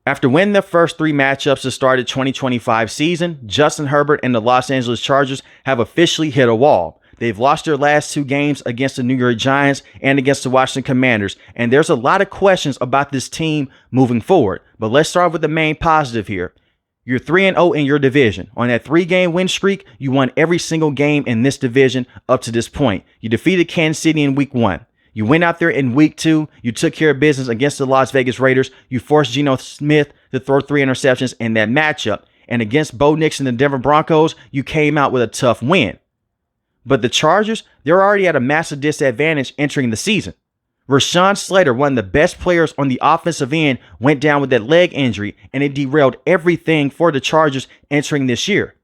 After winning the first three matchups to start the 2025 season, Justin Herbert and the Los Angeles Chargers have officially hit a wall. They've lost their last two games against the New York Giants and against the Washington Commanders, and there's a lot of questions about this team moving forward. But let's start with the main positive here. You're 3-0 in your division. On that 3-game win streak, you won every single game in this division up to this point. You defeated Kansas City in week 1. You went out there in week 2. You took care of business against the Las Vegas Raiders. You forced Geno Smith to throw 3 interceptions in that matchup. And against Bo Nix and the Denver Broncos, you came out with a tough win. But the Chargers, they're already at a massive disadvantage entering the season. Rashawn Slater, one of the best players on the offensive end, went down with that leg injury, and it derailed everything for the Chargers entering this year.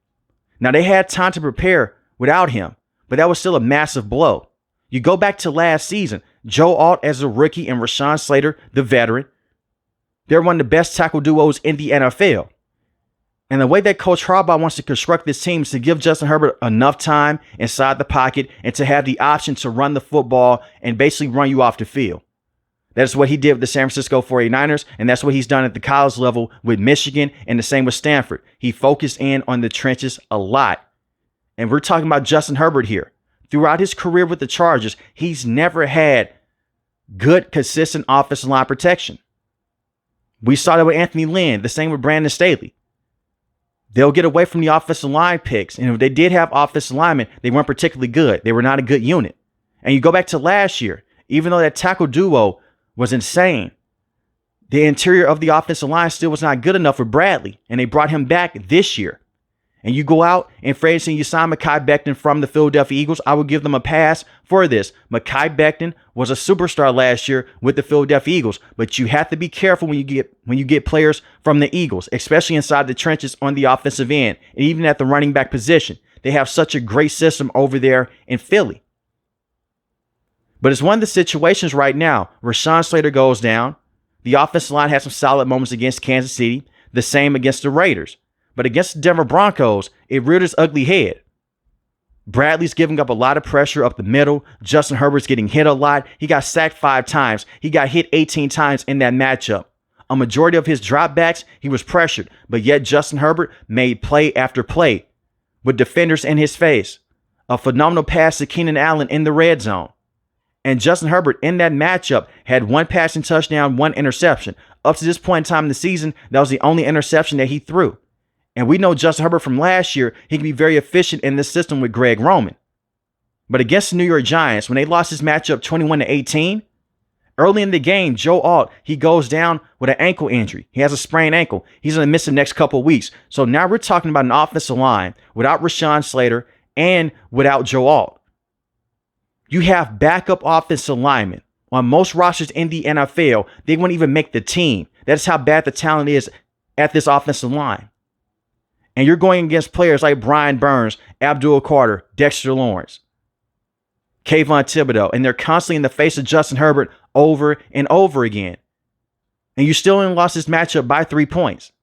Now, they had time to prepare without him, but that was still a massive blow. You go back to last season, Joe Alt as a rookie and Rashawn Slater, the veteran, they're one of the best tackle duos in the NFL. And the way that Coach Harbaugh wants to construct this team is to give Justin Herbert enough time inside the pocket and to have the option to run the football and basically run you off the field. That's what he did with the San Francisco 49ers, and that's what he's done at the college level with Michigan, and the same with Stanford. He focused in on the trenches a lot. And we're talking about Justin Herbert here. Throughout his career with the Chargers, he's never had good, consistent offensive line protection. We saw that with Anthony Lynn, the same with Brandon Staley. They'll get away from the offensive line picks. And if they did have offensive linemen, they weren't particularly good. They were not a good unit. And you go back to last year, even though that tackle duo was insane, the interior of the offensive line still was not good enough for Bradley. And they brought him back this year. And you go out and free agency, you sign Mekhi Becton from the Philadelphia Eagles. I would give them a pass for this. Mekhi Becton was a superstar last year with the Philadelphia Eagles, but you have to be careful when you get players from the Eagles, especially inside the trenches on the offensive end, and even at the running back position. They have such a great system over there in Philly. But it's one of the situations right now. Rashawn Slater goes down. The offensive line had some solid moments against Kansas City, the same against the Raiders. But against the Denver Broncos, it reared its ugly head. Bradley's giving up a lot of pressure up the middle. Justin Herbert's getting hit a lot. He got sacked 5 times. He got hit 18 times in that matchup. A majority of his dropbacks, he was pressured. But yet Justin Herbert made play after play with defenders in his face. A phenomenal pass to Keenan Allen in the red zone. And Justin Herbert in that matchup had 1 passing touchdown, 1 interception. Up to this point in time in the season, that was the only interception that he threw. And we know Justin Herbert from last year, he can be very efficient in this system with Greg Roman. But against the New York Giants, when they lost this matchup 21-18, early in the game, Joe Alt, he goes down with an ankle injury. He has a sprained ankle. He's going to miss the next couple of weeks. So now we're talking about an offensive line without Rashawn Slater and without Joe Alt. You have backup offensive linemen. On most rosters in the NFL, they won't even make the team. That's how bad the talent is at this offensive line. And you're going against players like Brian Burns, Abdul Carter, Dexter Lawrence, Kayvon Thibodeau, and they're constantly in the face of Justin Herbert over and over again. And you still only lost this matchup by 3 points.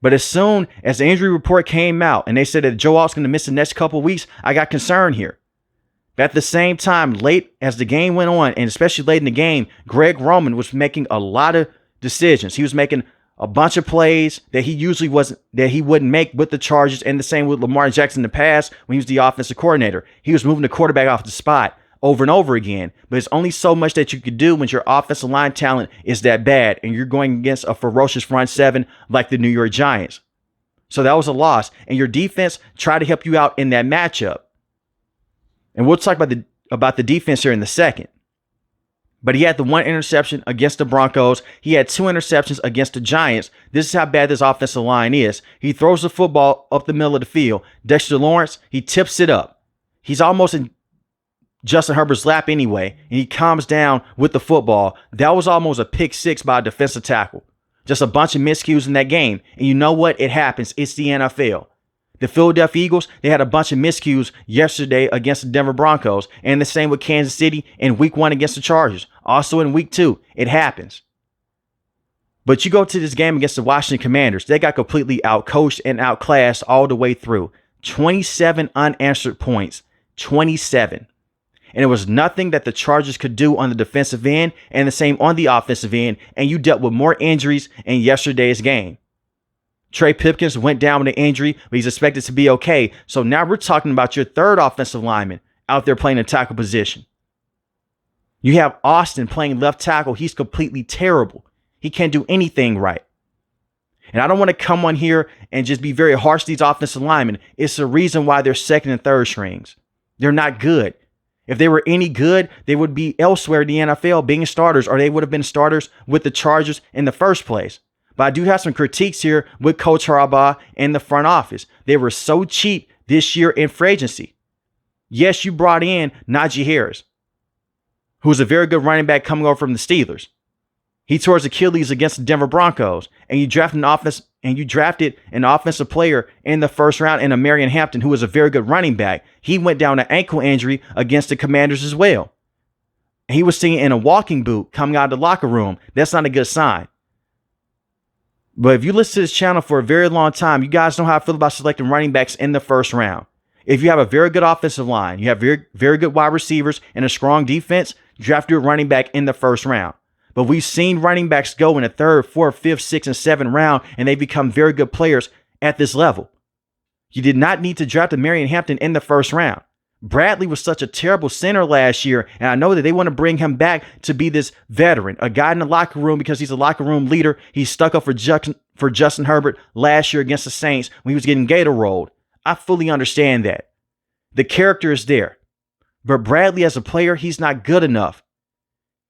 But as soon as the injury report came out and they said that Joe Alt's going to miss the next couple of weeks, I got concerned here. But at the same time, late as the game went on, and especially late in the game, Greg Roman was making a lot of decisions. He was making a bunch of plays that he wouldn't make with the Chargers, and the same with Lamar Jackson in the past when he was the offensive coordinator. He was moving the quarterback off the spot over and over again. But it's only so much that you could do when your offensive line talent is that bad and you're going against a ferocious front seven like the New York Giants. So that was a loss. And your defense tried to help you out in that matchup. And we'll talk about the defense here in a second. But he had the 1 interception against the Broncos. He had 2 interceptions against the Giants. This is how bad this offensive line is. He throws the football up the middle of the field. Dexter Lawrence, he tips it up. He's almost in Justin Herbert's lap anyway, and he calms down with the football. That was almost a pick 6 by a defensive tackle. Just a bunch of miscues in that game. And you know what? It happens. It's the NFL. The Philadelphia Eagles, they had a bunch of miscues yesterday against the Denver Broncos, and the same with Kansas City in week 1 against the Chargers. Also in week 2, it happens. But you go to this game against the Washington Commanders, they got completely outcoached and outclassed all the way through. 27 unanswered points. 27. And it was nothing that the Chargers could do on the defensive end and the same on the offensive end. And you dealt with more injuries in yesterday's game. Trey Pipkins went down with an injury, but he's expected to be okay. So now we're talking about your third offensive lineman out there playing a tackle position. You have Austin playing left tackle. He's completely terrible. He can't do anything right. And I don't want to come on here and just be very harsh to these offensive linemen. It's the reason why they're second and third strings. They're not good. If they were any good, they would be elsewhere in the NFL being starters, or they would have been starters with the Chargers in the first place. But I do have some critiques here with Coach Harbaugh and the front office. They were so cheap this year in free agency. Yes, you brought in Najee Harris, who's a very good running back coming over from the Steelers. He tore his Achilles against the Denver Broncos, and you drafted an offensive player in the first round in Marion Hampton, who was a very good running back. He went down an ankle injury against the Commanders as well. He was seen in a walking boot coming out of the locker room. That's not a good sign. But if you listen to this channel for a very long time, you guys know how I feel about selecting running backs in the first round. If you have a very good offensive line, you have very, very good wide receivers and a strong defense, draft your running back in the first round. But we've seen running backs go in the third, fourth, fifth, sixth, and seventh round, and they become very good players at this level. You did not need to draft a Marion Hampton in the first round. Bradley was such a terrible center last year, and I know that they want to bring him back to be this veteran, a guy in the locker room because he's a locker room leader. He stuck up for Justin Herbert last year against the Saints when he was getting gator rolled. I fully understand that. The character is there. But Bradley as a player, he's not good enough.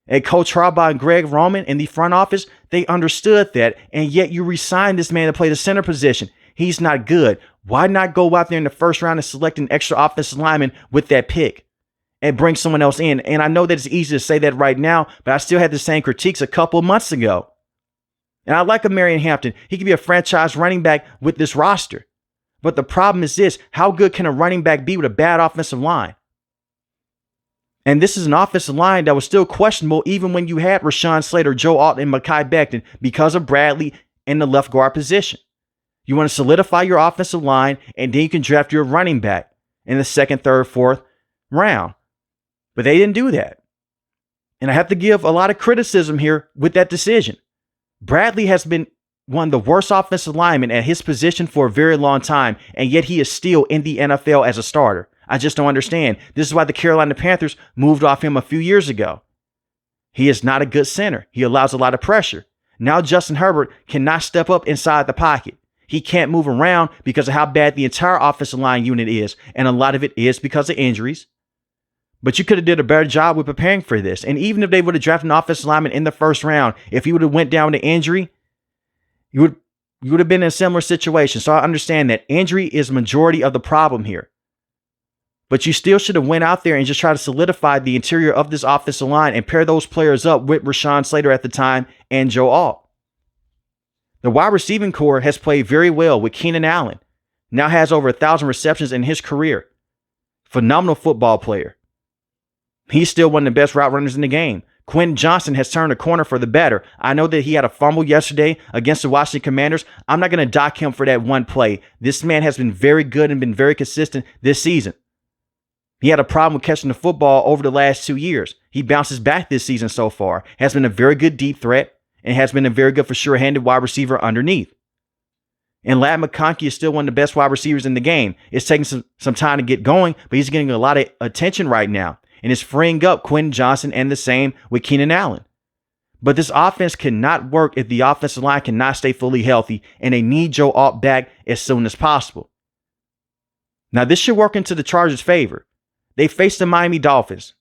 And Coach Harbaugh and Greg Roman in the front office, they understood that, and yet you re-signed this man to play the center position. He's not good. Why not go out there in the first round and select an extra offensive lineman with that pick and bring someone else in? And I know that it's easy to say that right now, but I still had the same critiques a couple of months ago. And I like a Marion Hampton. He could be a franchise running back with this roster. But the problem is this: how good can a running back be with a bad offensive line? And this is an offensive line that was still questionable even when you had Rashawn Slater, Joe Alt, and Mekhi Becton because of Bradley in the left guard position. You want to solidify your offensive line, and then you can draft your running back in the second, third, fourth round. But they didn't do that. And I have to give a lot of criticism here with that decision. Bradley has been one of the worst offensive linemen at his position for a very long time, and yet he is still in the NFL as a starter. I just don't understand. This is why the Carolina Panthers moved off him a few years ago. He is not a good center. He allows a lot of pressure. Now Justin Herbert cannot step up inside the pocket. He can't move around because of how bad the entire offensive line unit is, and a lot of it is because of injuries. But you could have did a better job with preparing for this. And even if they would have drafted an offensive lineman in the first round, if he would have went down to injury, you would have been in a similar situation. So I understand that injury is majority of the problem here. But you still should have went out there and just tried to solidify the interior of this offensive line and pair those players up with Rashawn Slater at the time and Joe Alt. The wide receiving core has played very well with Keenan Allen. Now has over 1,000 receptions in his career. Phenomenal football player. He's still one of the best route runners in the game. Quentin Johnson has turned a corner for the better. I know that he had a fumble yesterday against the Washington Commanders. I'm not going to dock him for that one play. This man has been very good and been very consistent this season. He had a problem with catching the football over the last 2 years. He bounces back this season so far. Has been a very good deep threat and has been a very good for sure-handed wide receiver underneath. And Ladd McConkey is still one of the best wide receivers in the game. It's taking some time to get going, but he's getting a lot of attention right now. And it's freeing up Quentin Johnson, and the same with Keenan Allen. But this offense cannot work if the offensive line cannot stay fully healthy, and they need Joe Alt back as soon as possible. Now, this should work into the Chargers' favor. They face the Miami Dolphins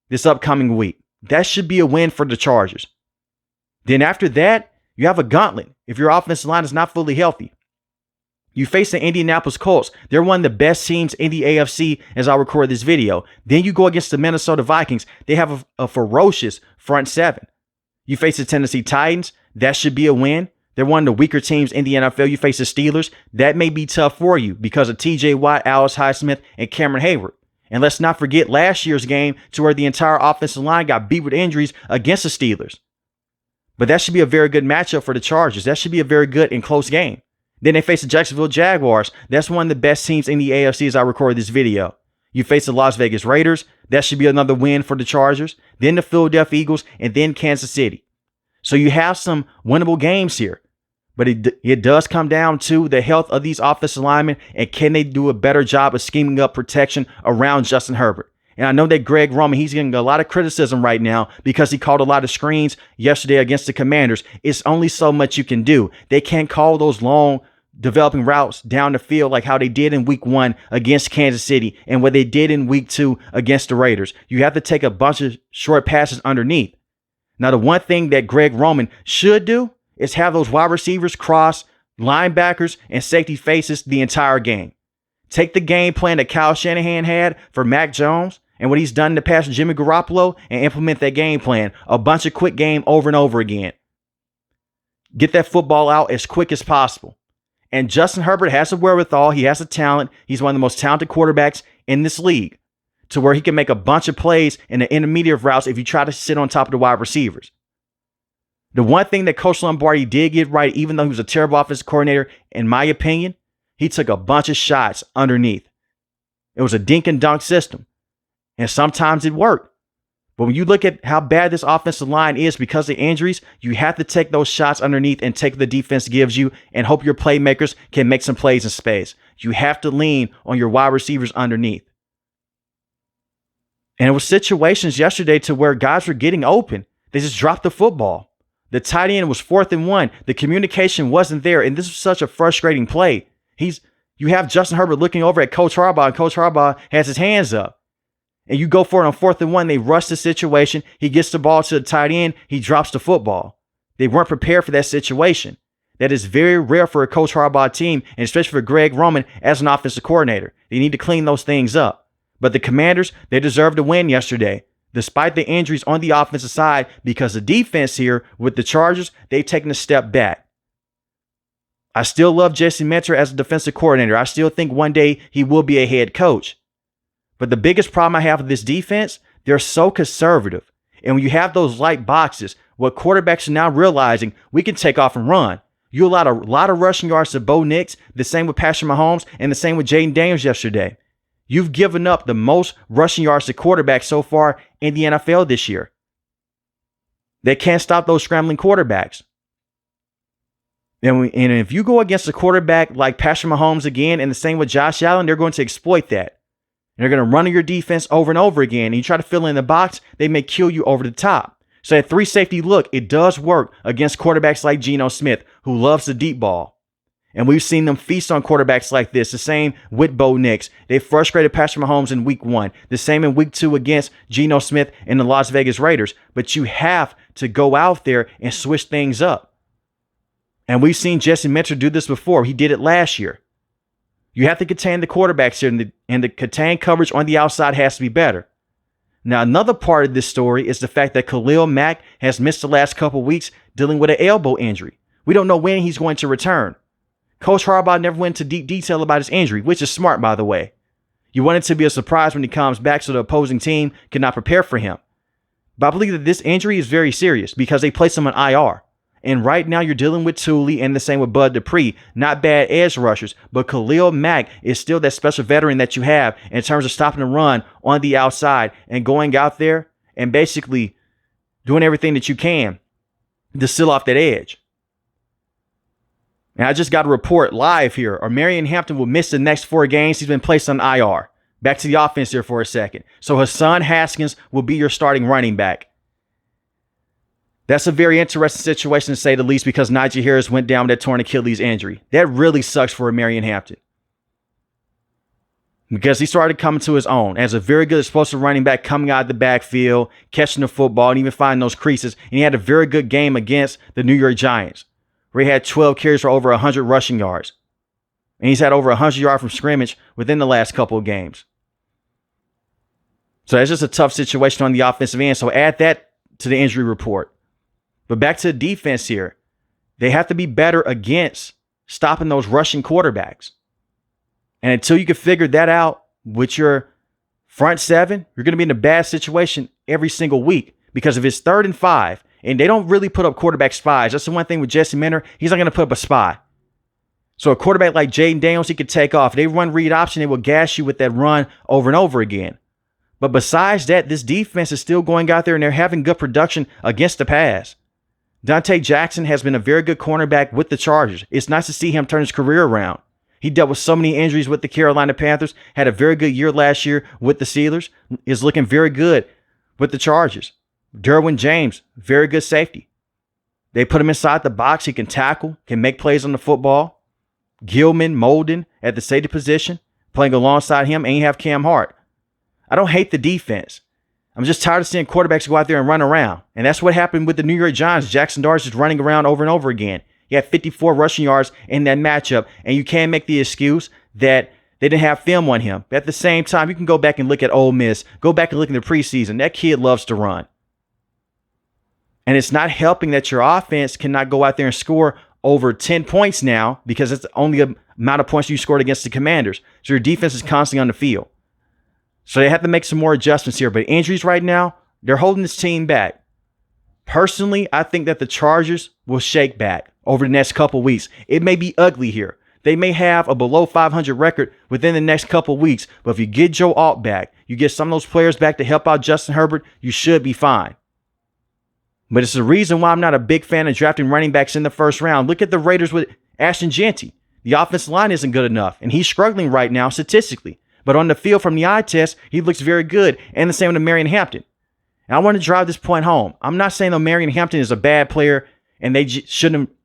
this upcoming week. That should be a win for the Chargers. Then after that, you have a gauntlet if your offensive line is not fully healthy. You face the Indianapolis Colts. They're one of the best teams in the AFC as I record this video. Then you go against the Minnesota Vikings. They have a ferocious front seven. You face the Tennessee Titans. That should be a win. They're one of the weaker teams in the NFL. You face the Steelers. That may be tough for you because of TJ Watt, Alex Highsmith, and Cameron Hayward. And let's not forget last year's game to where the entire offensive line got beat with injuries against the Steelers. But that should be a very good matchup for the Chargers. That should be a very good and close game. Then they face the Jacksonville Jaguars. That's one of the best teams in the AFC as I record this video. You face the Las Vegas Raiders. That should be another win for the Chargers. Then the Philadelphia Eagles, and then Kansas City. So you have some winnable games here. But it does come down to the health of these offensive linemen, and can they do a better job of scheming up protection around Justin Herbert? And I know that Greg Roman, he's getting a lot of criticism right now because he called a lot of screens yesterday against the Commanders. It's only so much you can do. They can't call those long developing routes down the field like how they did in week 1 against Kansas City and what they did in week 2 against the Raiders. You have to take a bunch of short passes underneath. Now, the one thing that Greg Roman should do is have those wide receivers cross linebackers and safety faces the entire game. Take the game plan that Kyle Shanahan had for Mac Jones and what he's done in the past with Jimmy Garoppolo and implement that game plan. A bunch of quick game over and over again. Get that football out as quick as possible. And Justin Herbert has the wherewithal. He has the talent. He's one of the most talented quarterbacks in this league to where he can make a bunch of plays in the intermediate routes if you try to sit on top of the wide receivers. The one thing that Coach Lombardi did get right, even though he was a terrible offensive coordinator, in my opinion, he took a bunch of shots underneath. It was a dink and dunk system. And sometimes it worked. But when you look at how bad this offensive line is because of injuries, you have to take those shots underneath and take what the defense gives you and hope your playmakers can make some plays in space. You have to lean on your wide receivers underneath. And it was situations yesterday to where guys were getting open. They just dropped the football. The tight end was 4th and 1. The communication wasn't there. And this was such a frustrating play. You have Justin Herbert looking over at Coach Harbaugh, and Coach Harbaugh has his hands up. And you go for it on 4th and 1. They rush the situation. He gets the ball to the tight end. He drops the football. They weren't prepared for that situation. That is very rare for a Coach Harbaugh team, and especially for Greg Roman as an offensive coordinator. They need to clean those things up. But the Commanders, they deserved to win yesterday, despite the injuries on the offensive side, because the defense here with the Chargers, they've taken a step back. I still love Jesse Minter as a defensive coordinator. I still think one day he will be a head coach. But the biggest problem I have with this defense, they're so conservative. And when you have those light boxes, what quarterbacks are now realizing, we can take off and run. You allowed a lot of rushing yards to Bo Nix, the same with Patrick Mahomes, and the same with Jaden Daniels yesterday. You've given up the most rushing yards to quarterbacks so far in the NFL this year. They can't stop those scrambling quarterbacks. And if you go against a quarterback like Patrick Mahomes again, and the same with Josh Allen, they're going to exploit that. They're going to run on your defense over and over again. And you try to fill in the box, they may kill you over the top. So that 3 safety look, it does work against quarterbacks like Geno Smith, who loves the deep ball. And we've seen them feast on quarterbacks like this. The same with Bo Nix. They frustrated Patrick Mahomes in week 1. The same in week 2 against Geno Smith and the Las Vegas Raiders. But you have to go out there and switch things up. And we've seen Jesse Minter do this before. He did it last year. You have to contain the quarterbacks here, and the contain coverage on the outside has to be better. Now, another part of this story is the fact that Khalil Mack has missed the last couple weeks dealing with an elbow injury. We don't know when he's going to return. Coach Harbaugh never went into deep detail about his injury, which is smart, by the way. You want it to be a surprise when he comes back so the opposing team cannot prepare for him. But I believe that this injury is very serious because they placed him on IR. And right now you're dealing with Thule and the same with Bud Dupree. Not bad edge rushers, but Khalil Mack is still that special veteran that you have in terms of stopping the run on the outside and going out there and basically doing everything that you can to seal off that edge. And I just got a report live here. Marion Hampton will miss the next 4 games. He's been placed on IR. Back to the offense here for a second. So Hassan Haskins will be your starting running back. That's a very interesting situation to say the least because Najee Harris went down with that torn Achilles injury. That really sucks for Marion Hampton. Because he started coming to his own as a very good explosive running back coming out of the backfield, catching the football, and even finding those creases. And he had a very good game against the New York Giants, where he had 12 carries for over 100 rushing yards. And he's had over 100 yards from scrimmage within the last couple of games. So that's just a tough situation on the offensive end. So add that to the injury report. But back to the defense here. They have to be better against stopping those rushing quarterbacks. And until you can figure that out with your front 7, you're going to be in a bad situation every single week. Because if it's 3rd and 5, and they don't really put up quarterback spies. That's the one thing with Jesse Minter. He's not going to put up a spy. So a quarterback like Jaden Daniels, he could take off. They run read option, they will gas you with that run over and over again. But besides that, this defense is still going out there and they're having good production against the pass. Dante Jackson has been a very good cornerback with the Chargers. It's nice to see him turn his career around. He dealt with so many injuries with the Carolina Panthers, had a very good year last year with the Steelers, is looking very good with the Chargers. Derwin James, very good safety. They put him inside the box. He can tackle, can make plays on the football. Gilman, Molden at the safety position, playing alongside him, and you have Cam Hart. I don't hate the defense. I'm just tired of seeing quarterbacks go out there and run around. And that's what happened with the New York Giants. Jackson Dart's just running around over and over again. He had 54 rushing yards in that matchup. And you can't make the excuse that they didn't have film on him. But at the same time, you can go back and look at Ole Miss. Go back and look in the preseason. That kid loves to run. And it's not helping that your offense cannot go out there and score over 10 points now because it's the only amount of points you scored against the Commanders. So your defense is constantly on the field. So they have to make some more adjustments here. But injuries right now, they're holding this team back. Personally, I think that the Chargers will shake back over the next couple weeks. It may be ugly here. They may have a below 500 record within the next couple weeks. But if you get Joe Alt back, you get some of those players back to help out Justin Herbert, you should be fine. But it's the reason why I'm not a big fan of drafting running backs in the first round. Look at the Raiders with Ashton Jeanty. The offensive line isn't good enough, and he's struggling right now statistically. But on the field from the eye test, he looks very good. And the same with Marion Hampton. And I want to drive this point home. I'm not saying that Marion Hampton is a bad player and they shouldn't have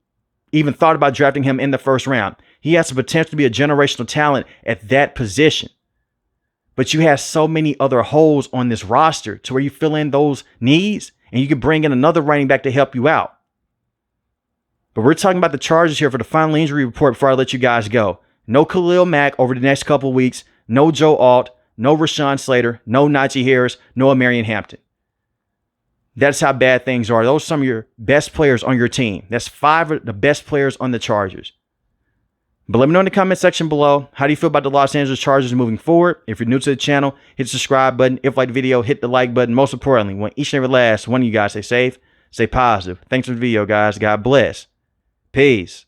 even thought about drafting him in the first round. He has the potential to be a generational talent at that position. But you have so many other holes on this roster to where you fill in those needs and you can bring in another running back to help you out. But we're talking about the Chargers here for the final injury report before I let you guys go. No Khalil Mack over the next couple weeks. No Joe Alt, no Rashawn Slater, no Najee Harris, no Marion Hampton. That's how bad things are. Those are some of your best players on your team. That's 5 of the best players on the Chargers. But let me know in the comment section below, how do you feel about the Los Angeles Chargers moving forward? If you're new to the channel, hit the subscribe button. If you like the video, hit the like button. Most importantly, want each and every last one of you guys stay safe, stay positive. Thanks for the video, guys. God bless. Peace.